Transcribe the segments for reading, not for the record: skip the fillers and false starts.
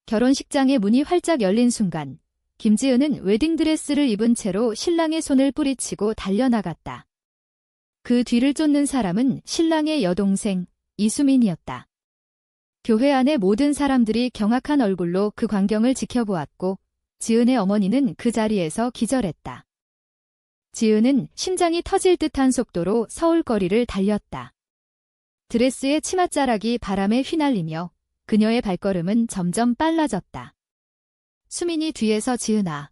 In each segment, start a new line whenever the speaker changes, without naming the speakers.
결혼식장의 문이 활짝 열린 순간 김지은은 웨딩드레스를 입은 채로 신랑의 손을 뿌리치고 달려나갔다. 그 뒤를 쫓는 사람은 신랑의 여동생 이수민이었다. 교회 안의 모든 사람들이 경악한 얼굴로 그 광경을 지켜보았고 지은의 어머니는 그 자리에서 기절했다. 지은은 심장이 터질 듯한 속도로 서울 거리를 달렸다. 드레스의 치맛자락이 바람에 휘날리며 그녀의 발걸음은 점점 빨라졌다. 수민이 뒤에서 지은아,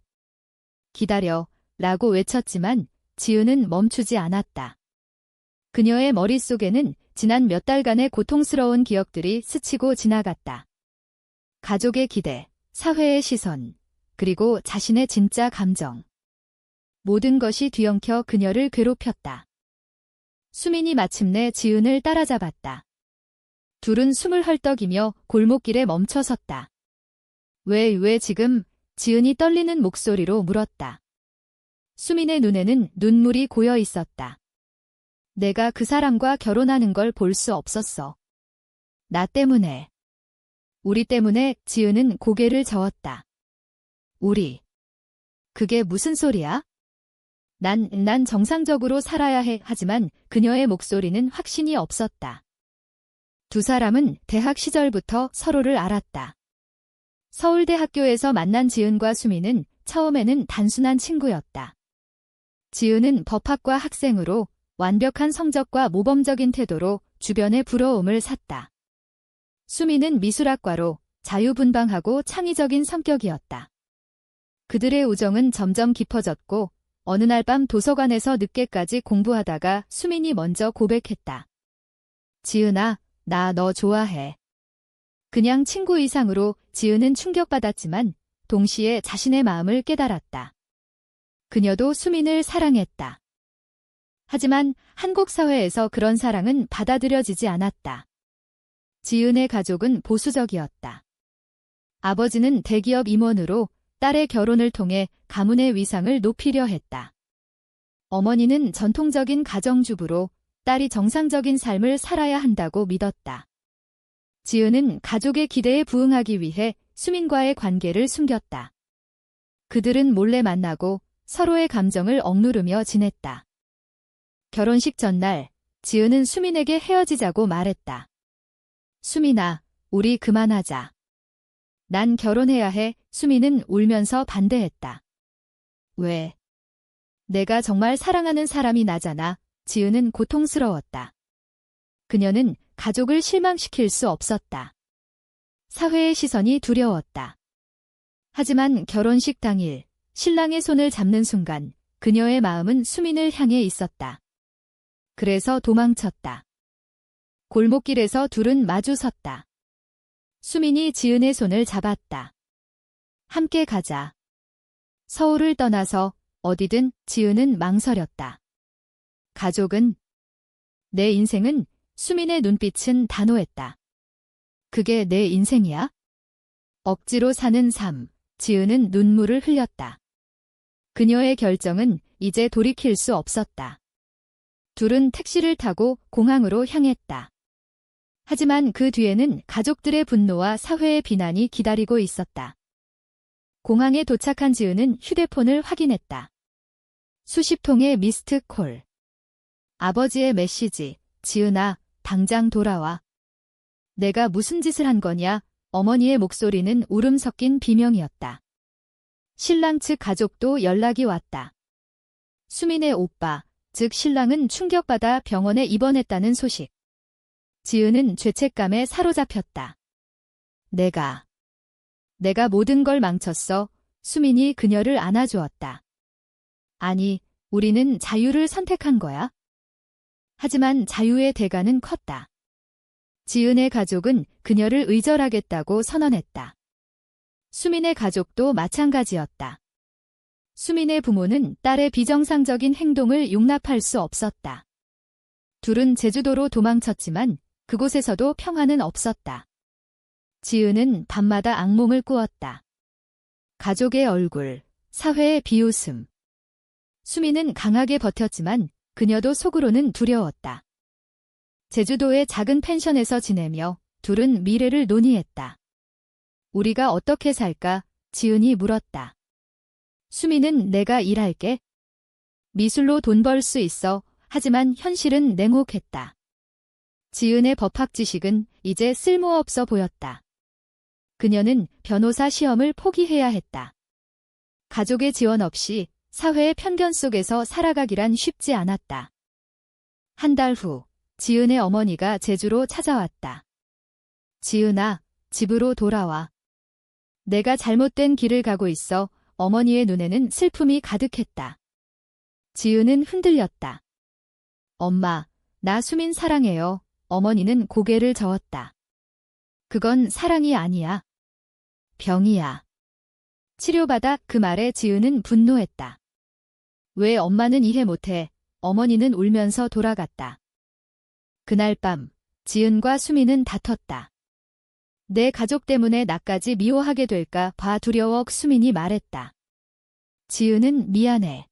기다려 라고 외쳤지만 지은은 멈추지 않았다. 그녀의 머릿속에는 지난 몇 달간의 고통스러운 기억들이 스치고 지나갔다. 가족의 기대, 사회의 시선, 그리고 자신의 진짜 감정. 모든 것이 뒤엉켜 그녀를 괴롭혔다. 수민이 마침내 지은을 따라잡았다. 둘은 숨을 헐떡이며 골목길에 멈춰섰다. 왜 지금? 지은이 떨리는 목소리로 물었다. 수민의 눈에는 눈물이 고여 있었다. 내가 그 사람과 결혼하는 걸 볼 수 없었어. 나 때문에. 우리 때문에. 지은은 고개를 저었다. 우리. 그게 무슨 소리야? 난 정상적으로 살아야 해. 하지만 그녀의 목소리는 확신이 없었다. 두 사람은 대학 시절부터 서로를 알았다. 서울대 학교에서 만난 지은과 수민은 처음에는 단순한 친구였다. 지은은 법학과 학생으로 완벽한 성적과 모범적인 태도로 주변의 부러움을 샀다. 수민은 미술학과로 자유분방하고 창의적인 성격이었다. 그들의 우정은 점점 깊어졌고 어느 날 밤 도서관에서 늦게까지 공부하다가 수민이 먼저 고백했다. 지은아, 나 너 좋아해. 그냥 친구 이상으로 지은은 충격받았지만 동시에 자신의 마음을 깨달았다. 그녀도 수민을 사랑했다. 하지만 한국 사회에서 그런 사랑은 받아들여지지 않았다. 지은의 가족은 보수적이었다. 아버지는 대기업 임원으로 딸의 결혼을 통해 가문의 위상을 높이려 했다. 어머니는 전통적인 가정주부로 딸이 정상적인 삶을 살아야 한다고 믿었다. 지은은 가족의 기대에 부응하기 위해 수민과의 관계를 숨겼다. 그들은 몰래 만나고 서로의 감정을 억누르며 지냈다. 결혼식 전날, 지은은 수민에게 헤어지자고 말했다. 수민아, 우리 그만하자. 난 결혼해야 해. 수민은 울면서 반대했다. 왜? 내가 정말 사랑하는 사람이 나잖아. 지은은 고통스러웠다. 그녀는 가족을 실망시킬 수 없었다. 사회의 시선이 두려웠다. 하지만 결혼식 당일, 신랑의 손을 잡는 순간 그녀의 마음은 수민을 향해 있었다. 그래서 도망쳤다. 골목길에서 둘은 마주 섰다. 수민이 지은의 손을 잡았다. 함께 가자. 서울을 떠나서 어디든. 지은은 망설였다. 가족은? 내 인생은? 수민의 눈빛은 단호했다. 그게 내 인생이야? 억지로 사는 삶. 지은은 눈물을 흘렸다. 그녀의 결정은 이제 돌이킬 수 없었다. 둘은 택시를 타고 공항으로 향했다. 하지만 그 뒤에는 가족들의 분노와 사회의 비난이 기다리고 있었다. 공항에 도착한 지은은 휴대폰을 확인했다. 수십 통의 미스드 콜. 아버지의 메시지. 지은아, 당장 돌아와. 내가 무슨 짓을 한 거냐? 어머니의 목소리는 울음 섞인 비명이었다. 신랑 측 가족도 연락이 왔다. 수민의 오빠, 즉 신랑은 충격받아 병원에 입원했다는 소식. 지은은 죄책감에 사로잡혔다. 내가 모든 걸 망쳤어. 수민이 그녀를 안아주었다. 아니, 우리는 자유를 선택한 거야. 하지만 자유의 대가는 컸다. 지은의 가족은 그녀를 의절하겠다고 선언했다. 수민의 가족도 마찬가지였다. 수민의 부모는 딸의 비정상적인 행동을 용납할 수 없었다. 둘은 제주도로 도망쳤지만 그곳에서도 평화는 없었다. 지은은 밤마다 악몽을 꾸었다. 가족의 얼굴, 사회의 비웃음. 수민은 강하게 버텼지만 그녀도 속으로는 두려웠다. 제주도의 작은 펜션에서 지내며 둘은 미래를 논의했다. 우리가 어떻게 살까? 지은이 물었다. 수미는 내가 일할게. 미술로 돈 벌 수 있어. 하지만 현실은 냉혹했다. 지은의 법학 지식은 이제 쓸모없어 보였다. 그녀는 변호사 시험을 포기해야 했다. 가족의 지원 없이 사회의 편견 속에서 살아가기란 쉽지 않았다. 한 달 후, 지은의 어머니가 제주로 찾아왔다. 지은아, 집으로 돌아와. 내가 잘못된 길을 가고 있어. 어머니의 눈에는 슬픔이 가득했다. 지은은 흔들렸다. 엄마, 나 수민 사랑해요. 어머니는 고개를 저었다. 그건 사랑이 아니야. 병이야. 치료받아. 그 말에 지은은 분노했다. 왜 엄마는 이해 못해? 어머니는 울면서 돌아갔다. 그날 밤, 지은과 수민은 다퉜다. 내 가족 때문에 나까지 미워하게 될까 봐 두려워. 수민이 말했다. 지은은 미안해.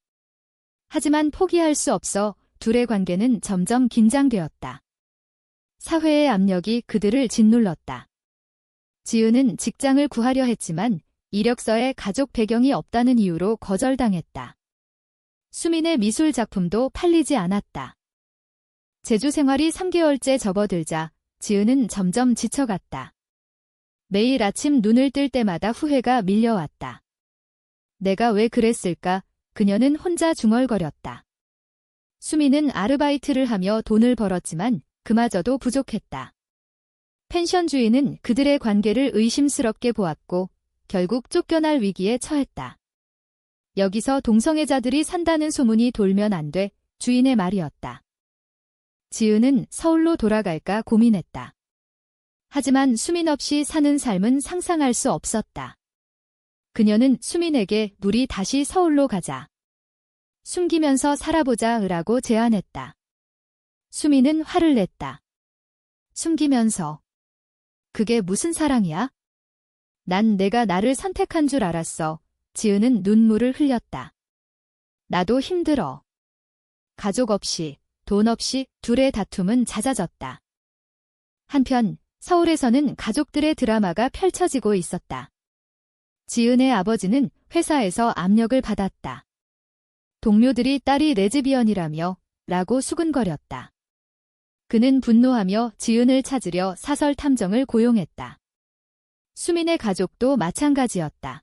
하지만 포기할 수 없어. 둘의 관계는 점점 긴장되었다. 사회의 압력이 그들을 짓눌렀다. 지은은 직장을 구하려 했지만 이력서에 가족 배경이 없다는 이유로 거절당했다. 수민의 미술 작품도 팔리지 않았다. 제주 생활이 3개월째 접어들자 지은은 점점 지쳐갔다. 매일 아침 눈을 뜰 때마다 후회가 밀려왔다. 내가 왜 그랬을까? 그녀는 혼자 중얼거렸다. 수민은 아르바이트를 하며 돈을 벌었지만 그마저도 부족했다. 펜션 주인은 그들의 관계를 의심스럽게 보았고 결국 쫓겨날 위기에 처했다. 여기서 동성애자들이 산다는 소문이 돌면 안 돼. 주인의 말이었다. 지은은 서울로 돌아갈까 고민했다. 하지만 수민 없이 사는 삶은 상상할 수 없었다. 그녀는 수민에게 우리 다시 서울로 가자. 숨기면서 살아보자라고 제안했다. 수민은 화를 냈다. 숨기면서. 그게 무슨 사랑이야? 난 내가 나를 선택한 줄 알았어. 지은은 눈물을 흘렸다. 나도 힘들어. 가족 없이, 돈 없이 둘의 다툼은 잦아졌다. 한편 서울에서는 가족들의 드라마가 펼쳐지고 있었다. 지은의 아버지는 회사에서 압력을 받았다. 동료들이 딸이 레즈비언이라며 라고 수근거렸다. 그는 분노하며 지은을 찾으려 사설 탐정을 고용했다. 수민의 가족도 마찬가지였다.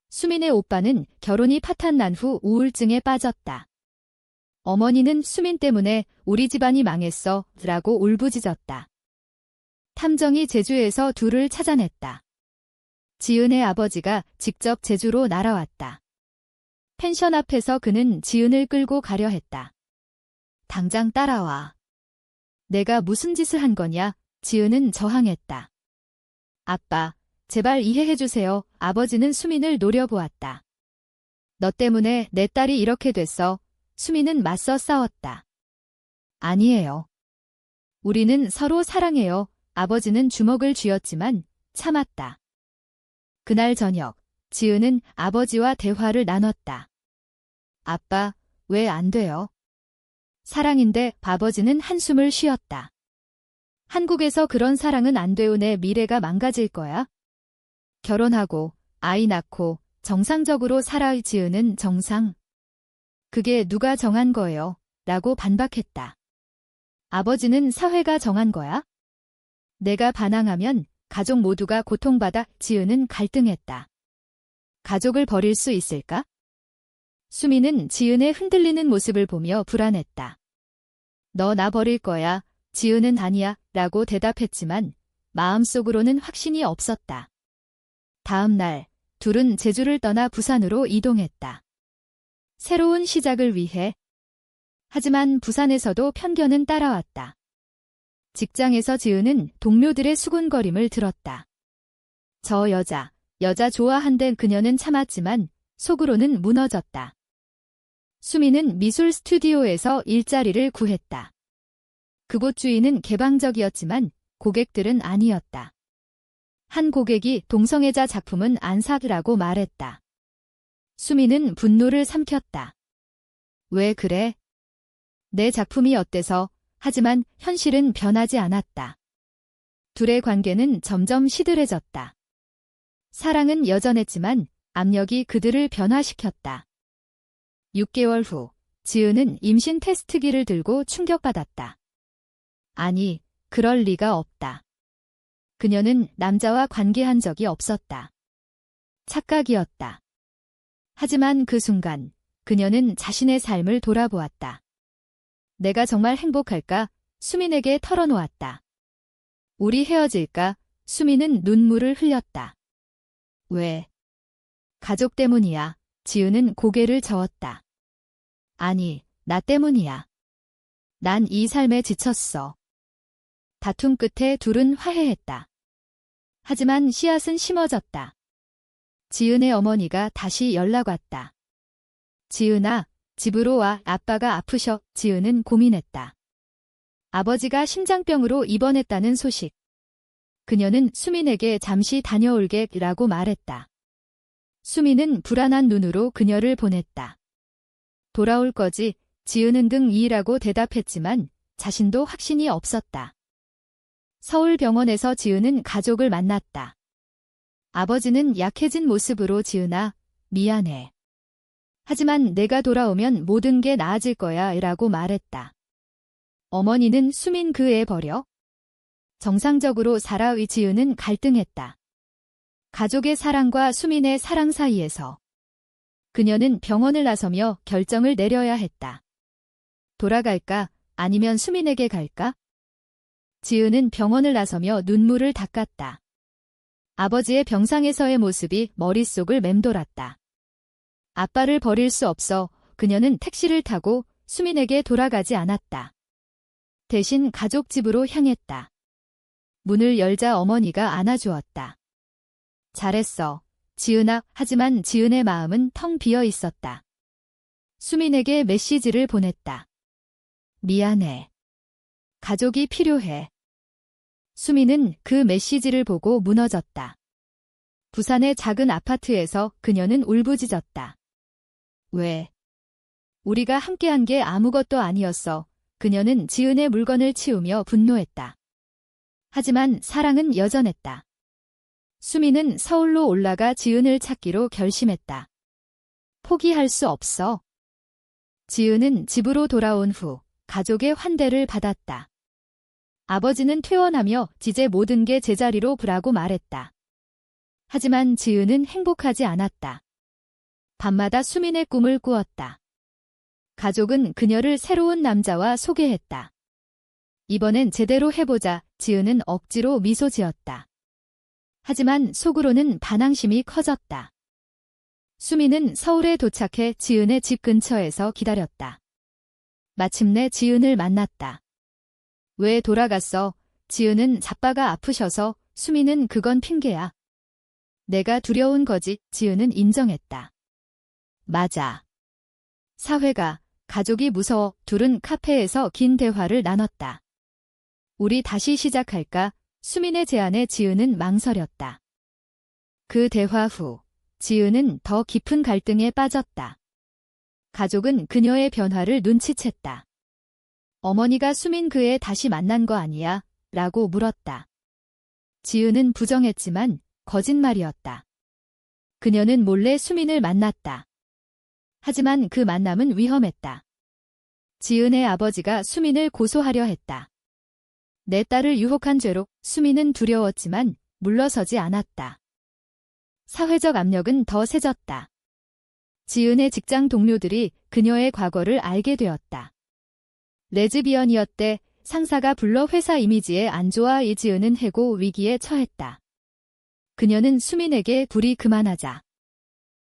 수민의 오빠는 결혼이 파탄난 후 우울증에 빠졌다. 어머니는 수민 때문에 우리 집안이 망했어 라고 울부짖었다. 탐정이 제주에서 둘을 찾아냈다. 지은의 아버지가 직접 제주로 날아왔다. 펜션 앞에서 그는 지은을 끌고 가려 했다. 당장 따라와. 내가 무슨 짓을 한 거냐? 지은은 저항했다. 아빠, 제발 이해해주세요. 아버지는 수민을 노려보았다. 너 때문에 내 딸이 이렇게 됐어. 수민은 맞서 싸웠다. 아니에요. 우리는 서로 사랑해요. 아버지는 주먹을 쥐었지만 참았다. 그날 저녁, 지은은 아버지와 대화를 나눴다. 아빠, 왜 안 돼요? 사랑인데. 아버지는 한숨을 쉬었다. 한국에서 그런 사랑은 안 돼요. 내 미래가 망가질 거야. 결혼하고 아이 낳고 정상적으로 살아. 지은은 정상. 그게 누가 정한 거예요? 라고 반박했다. 아버지는 사회가 정한 거야? 내가 반항하면 가족 모두가 고통받아. 지은은 갈등했다. 가족을 버릴 수 있을까? 수민은 지은의 흔들리는 모습을 보며 불안했다. 너 나 버릴 거야. 지은은 아니야 라고 대답했지만 마음속으로는 확신이 없었다. 다음 날 둘은 제주를 떠나 부산으로 이동했다. 새로운 시작을 위해. 하지만 부산에서도 편견은 따라왔다. 직장에서 지은은 동료들의 수군거림을 들었다. 저 여자 좋아한대. 그녀는 참았지만 속으로는 무너졌다. 수민은 미술 스튜디오에서 일자리를 구했다. 그곳 주인은 개방적이었지만 고객들은 아니었다. 한 고객이 동성애자 작품은 안 사라고 말했다. 수민은 분노를 삼켰다. 왜 그래? 내 작품이 어때서? 하지만 현실은 변하지 않았다. 둘의 관계는 점점 시들해졌다. 사랑은 여전했지만 압력이 그들을 변화시켰다. 6개월 후, 지은은 임신 테스트기를 들고 충격받았다. 아니, 그럴 리가 없다. 그녀는 남자와 관계한 적이 없었다. 착각이었다. 하지만 그 순간, 그녀는 자신의 삶을 돌아보았다. 내가 정말 행복할까? 수민에게 털어놓았다. 우리 헤어질까? 수민은 눈물을 흘렸다. 왜? 가족 때문이야. 지은은 고개를 저었다. 아니, 나 때문이야. 난 이 삶에 지쳤어. 다툼 끝에 둘은 화해했다. 하지만 씨앗은 심어졌다. 지은의 어머니가 다시 연락 왔다. 지은아, 집으로 와. 아빠가 아프셔. 지은은 고민했다. 아버지가 심장병으로 입원했다는 소식. 그녀는 수민에게 잠시 다녀올게 라고 말했다. 수민은 불안한 눈으로 그녀를 보냈다. 돌아올 거지? 지은은 등이라고 대답했지만 자신도 확신이 없었다. 서울병원에서 지은은 가족을 만났다. 아버지는 약해진 모습으로 지은아, 미안해. 하지만 내가 돌아오면 모든 게 나아질 거야 라고 말했다. 어머니는 수민 그 애 버려? 정상적으로 살아의 지은은 갈등했다. 가족의 사랑과 수민의 사랑 사이에서 그녀는 병원을 나서며 결정을 내려야 했다. 돌아갈까? 아니면 수민에게 갈까? 지은은 병원을 나서며 눈물을 닦았다. 아버지의 병상에서의 모습이 머릿속을 맴돌았다. 아빠를 버릴 수 없어. 그녀는 택시를 타고 수민에게 돌아가지 않았다. 대신 가족 집으로 향했다. 문을 열자 어머니가 안아주었다. 잘했어, 지은아. 하지만 지은의 마음은 텅 비어 있었다. 수민에게 메시지를 보냈다. 미안해. 가족이 필요해. 수민은 그 메시지를 보고 무너졌다. 부산의 작은 아파트에서 그녀는 울부짖었다. 왜? 우리가 함께한 게 아무것도 아니었어. 그녀는 지은의 물건을 치우며 분노했다. 하지만 사랑은 여전했다. 수민은 서울로 올라가 지은을 찾기로 결심했다. 포기할 수 없어. 지은은 집으로 돌아온 후 가족의 환대를 받았다. 아버지는 퇴원하며 이제 모든 게 제자리로 라고 말했다. 하지만 지은은 행복하지 않았다. 밤마다 수민의 꿈을 꾸었다. 가족은 그녀를 새로운 남자와 소개했다. 이번엔 제대로 해보자. 지은은 억지로 미소 지었다. 하지만 속으로는 반항심이 커졌다. 수민은 서울에 도착해 지은의 집 근처에서 기다렸다. 마침내 지은을 만났다. 왜 돌아갔어? 지은은 아빠가 아프셔서. 수민은 그건 핑계야. 내가 두려운 거지. 지은은 인정했다. 맞아. 사회가, 가족이 무서워. 둘은 카페에서 긴 대화를 나눴다. 우리 다시 시작할까? 수민의 제안에 지은은 망설였다. 그 대화 후 지은은 더 깊은 갈등에 빠졌다. 가족은 그녀의 변화를 눈치챘다. 어머니가 수민 그 애 다시 만난 거 아니야? 라고 물었다. 지은은 부정했지만 거짓말이었다. 그녀는 몰래 수민을 만났다. 하지만 그 만남은 위험했다. 지은의 아버지가 수민을 고소하려 했다. 내 딸을 유혹한 죄로. 수민은 두려웠지만 물러서지 않았다. 사회적 압력은 더 세졌다. 지은의 직장 동료들이 그녀의 과거를 알게 되었다. 레즈비언이었대. 상사가 불러 회사 이미지에 안 좋아. 이지은은 해고 위기에 처했다. 그녀는 수민에게 둘이 그만하자.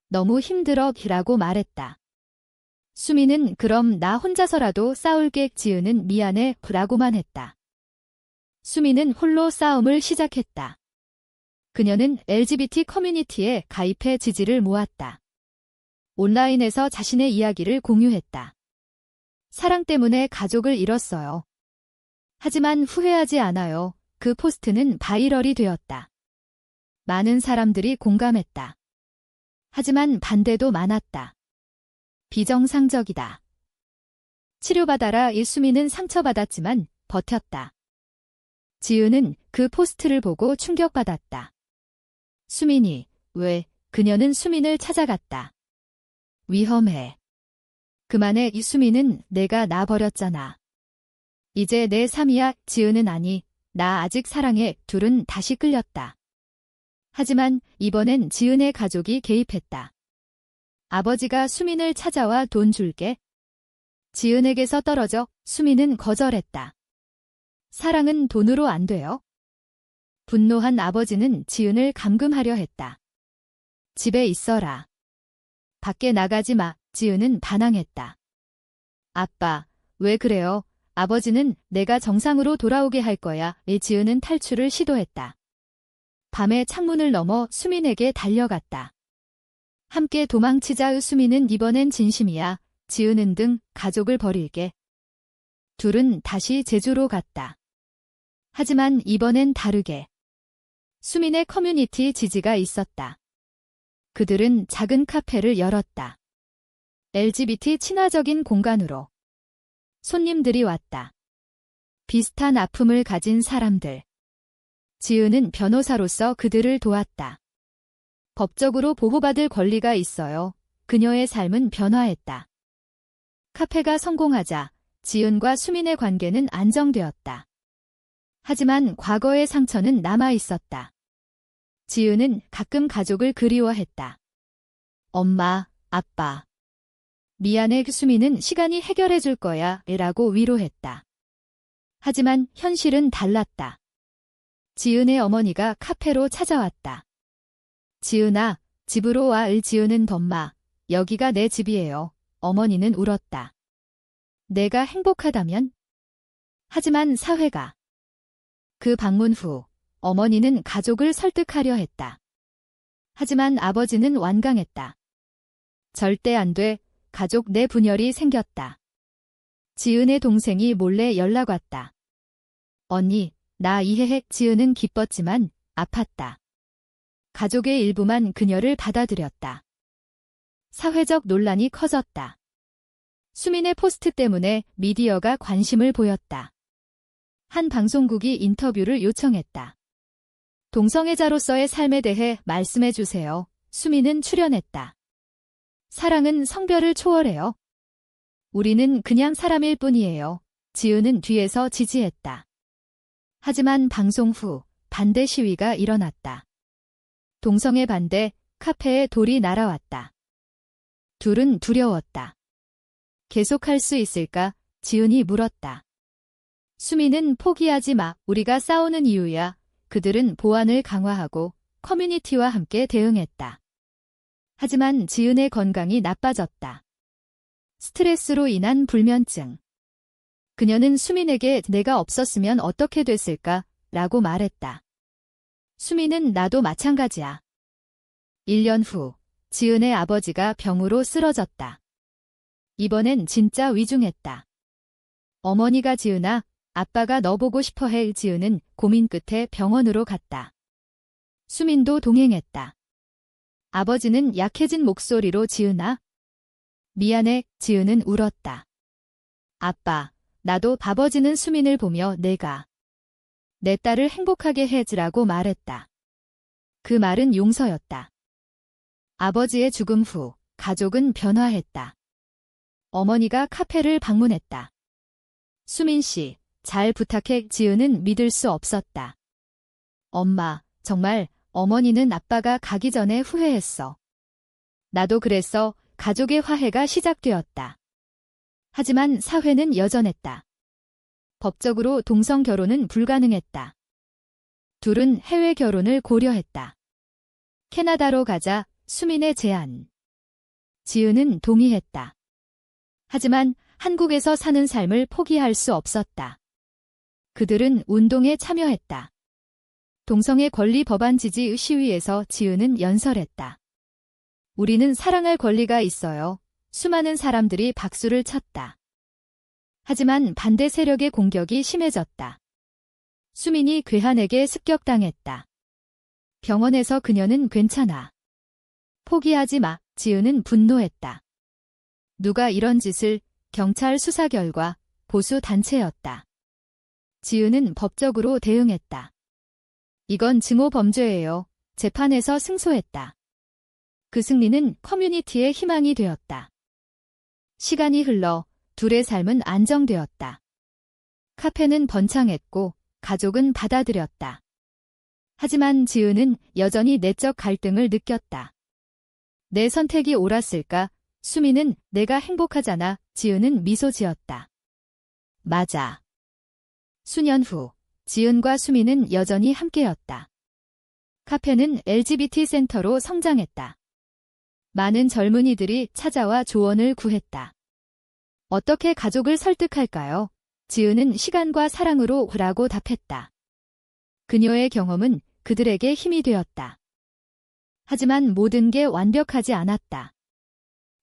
너무 힘들어 라고 말했다. 수민은 그럼 나 혼자서라도 싸울게. 지은은 미안해 라고만 했다. 수민은 홀로 싸움을 시작했다. 그녀는 LGBT 커뮤니티에 가입해 지지를 모았다. 온라인에서 자신의 이야기를 공유했다. 사랑 때문에 가족을 잃었어요. 하지만 후회하지 않아요. 그 포스트는 바이럴이 되었다. 많은 사람들이 공감했다. 하지만 반대도 많았다. 비정상적이다. 치료받아라. 수민은 상처받았지만 버텼다. 지은은 그 포스트를 보고 충격받았다. 수민이 왜? 그녀는 수민을 찾아갔다. 위험해. 그만해. 이 수민은 내가 나 버렸잖아. 이제 내 삶이야. 지은은 아니. 나 아직 사랑해. 둘은 다시 끌렸다. 하지만 이번엔 지은의 가족이 개입했다. 아버지가 수민을 찾아와 돈 줄게. 지은에게서 떨어져. 수민은 거절했다. 사랑은 돈으로 안 돼요. 분노한 아버지는 지은을 감금하려 했다. 집에 있어라. 밖에 나가지 마. 지은은 반항했다. 아빠, 왜 그래요? 아버지는 내가 정상으로 돌아오게 할 거야. 지은은 탈출을 시도했다. 밤에 창문을 넘어 수민에게 달려갔다. 함께 도망치자. 수민은 이번엔 진심이야. 지은은 등 가족을 버릴게. 둘은 다시 제주로 갔다. 하지만 이번엔 다르게. 수민의 커뮤니티 지지가 있었다. 그들은 작은 카페를 열었다. LGBT 친화적인 공간으로. 손님들이 왔다. 비슷한 아픔을 가진 사람들. 지은은 변호사로서 그들을 도왔다. 법적으로 보호받을 권리가 있어요. 그녀의 삶은 변화했다. 카페가 성공하자 지은과 수민의 관계는 안정되었다. 하지만 과거의 상처는 남아 있었다. 지은은 가끔 가족을 그리워했다. 엄마, 아빠. 미안해. 수민은 시간이 해결해 줄 거야. 라고 위로했다. 하지만 현실은 달랐다. 지은의 어머니가 카페로 찾아왔다. 지은아, 집으로 와. 지은은 덤마. 여기가 내 집이에요. 어머니는 울었다. 내가 행복하다면? 하지만 사회가. 그 방문 후 어머니는 가족을 설득하려 했다. 하지만 아버지는 완강했다. 절대 안 돼. 가족 내 분열이 생겼다. 지은의 동생이 몰래 연락 왔다. 언니, 나 이해해. 지은은 기뻤지만 아팠다. 가족의 일부만 그녀를 받아들였다. 사회적 논란이 커졌다. 수민의 포스트 때문에 미디어가 관심을 보였다. 한 방송국이 인터뷰를 요청했다. 동성애자로서의 삶에 대해 말씀해 주세요. 수민은 출연했다. 사랑은 성별을 초월해요. 우리는 그냥 사람일 뿐이에요. 지은은 뒤에서 지지했다. 하지만 방송 후 반대 시위가 일어났다. 동성애 반대, 카페에 돌이 날아왔다. 둘은 두려웠다. 계속할 수 있을까? 지은이 물었다. 수민은 포기하지 마. 우리가 싸우는 이유야. 그들은 보안을 강화하고 커뮤니티와 함께 대응했다. 하지만 지은의 건강이 나빠졌다. 스트레스로 인한 불면증. 그녀는 수민에게 내가 없었으면 어떻게 됐을까? 라고 말했다. 수민은 나도 마찬가지야. 1년 후, 지은의 아버지가 병으로 쓰러졌다. 이번엔 진짜 위중했다. 어머니가 지은아, 아빠가 너 보고 싶어 해. 지은은 고민 끝에 병원으로 갔다. 수민도 동행했다. 아버지는 약해진 목소리로 지은아. 미안해. 지은은 울었다. 아빠, 나도 바버지는 수민을 보며 내가 내 딸을 행복하게 해주라고 말했다. 그 말은 용서였다. 아버지의 죽음 후 가족은 변화했다. 어머니가 카페를 방문했다. 수민 씨, 잘 부탁해. 지은은 믿을 수 없었다. 엄마, 정말 어머니는 아빠가 가기 전에 후회했어. 나도 그랬어. 가족의 화해가 시작되었다. 하지만 사회는 여전했다. 법적으로 동성 결혼은 불가능했다. 둘은 해외 결혼을 고려했다. 캐나다로 가자. 수민의 제안. 지은은 동의했다. 하지만 한국에서 사는 삶을 포기할 수 없었다. 그들은 운동에 참여했다. 동성애 권리 법안 지지 시위에서 지은은 연설했다. 우리는 사랑할 권리가 있어요. 수많은 사람들이 박수를 쳤다. 하지만 반대 세력의 공격이 심해졌다. 수민이 괴한에게 습격당했다. 병원에서 그녀는 괜찮아. 포기하지 마. 지은은 분노했다. 누가 이런 짓을? 경찰 수사 결과 보수 단체였다. 지은은 법적으로 대응했다. 이건 증오 범죄예요. 재판에서 승소했다. 그 승리는 커뮤니티의 희망이 되었다. 시간이 흘러 둘의 삶은 안정되었다. 카페는 번창했고 가족은 받아들였다. 하지만 지은은 여전히 내적 갈등을 느꼈다. 내 선택이 옳았을까? 수미는 내가 행복하잖아. 지은은 미소 지었다. 맞아. 수년 후 지은과 수미는 여전히 함께였다. 카페는 LGBT 센터로 성장했다. 많은 젊은이들이 찾아와 조언을 구했다. 어떻게 가족을 설득할까요? 지은은 시간과 사랑으로 라고 답했다. 그녀의 경험은 그들에게 힘이 되었다. 하지만 모든 게 완벽하지 않았다.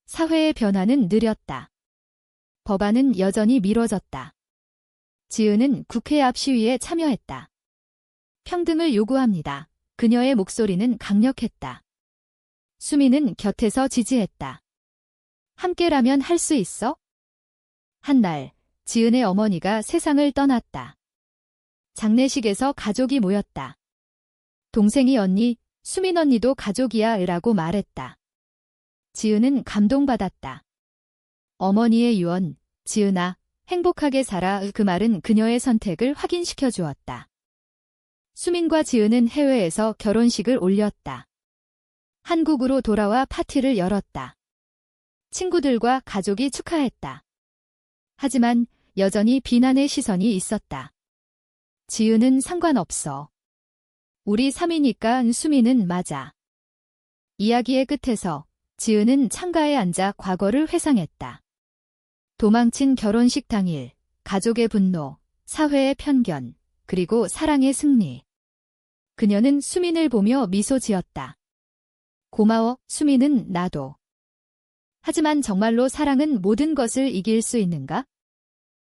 사회의 변화는 느렸다. 법안은 여전히 미뤄졌다. 지은은 국회 앞 시위에 참여했다. 평등을 요구합니다. 그녀의 목소리는 강력했다. 수미는 곁에서 지지했다. 함께라면 할 수 있어? 한 날, 지은의 어머니가 세상을 떠났다. 장례식에서 가족이 모였다. 동생이 언니, 수민 언니도 가족이야 라고 말했다. 지은은 감동받았다. 어머니의 유언, 지은아, 행복하게 살아. 그 말은 그녀의 선택을 확인시켜 주었다. 수민과 지은은 해외에서 결혼식을 올렸다. 한국으로 돌아와 파티를 열었다. 친구들과 가족이 축하했다. 하지만 여전히 비난의 시선이 있었다. 지은은 상관없어. 우리 3이니까 수미는 맞아. 이야기의 끝에서 지은은 창가에 앉아 과거를 회상했다. 도망친 결혼식 당일, 가족의 분노, 사회의 편견, 그리고 사랑의 승리. 그녀는 수민을 보며 미소 지었다. 고마워, 수민은 나도. 하지만 정말로 사랑은 모든 것을 이길 수 있는가?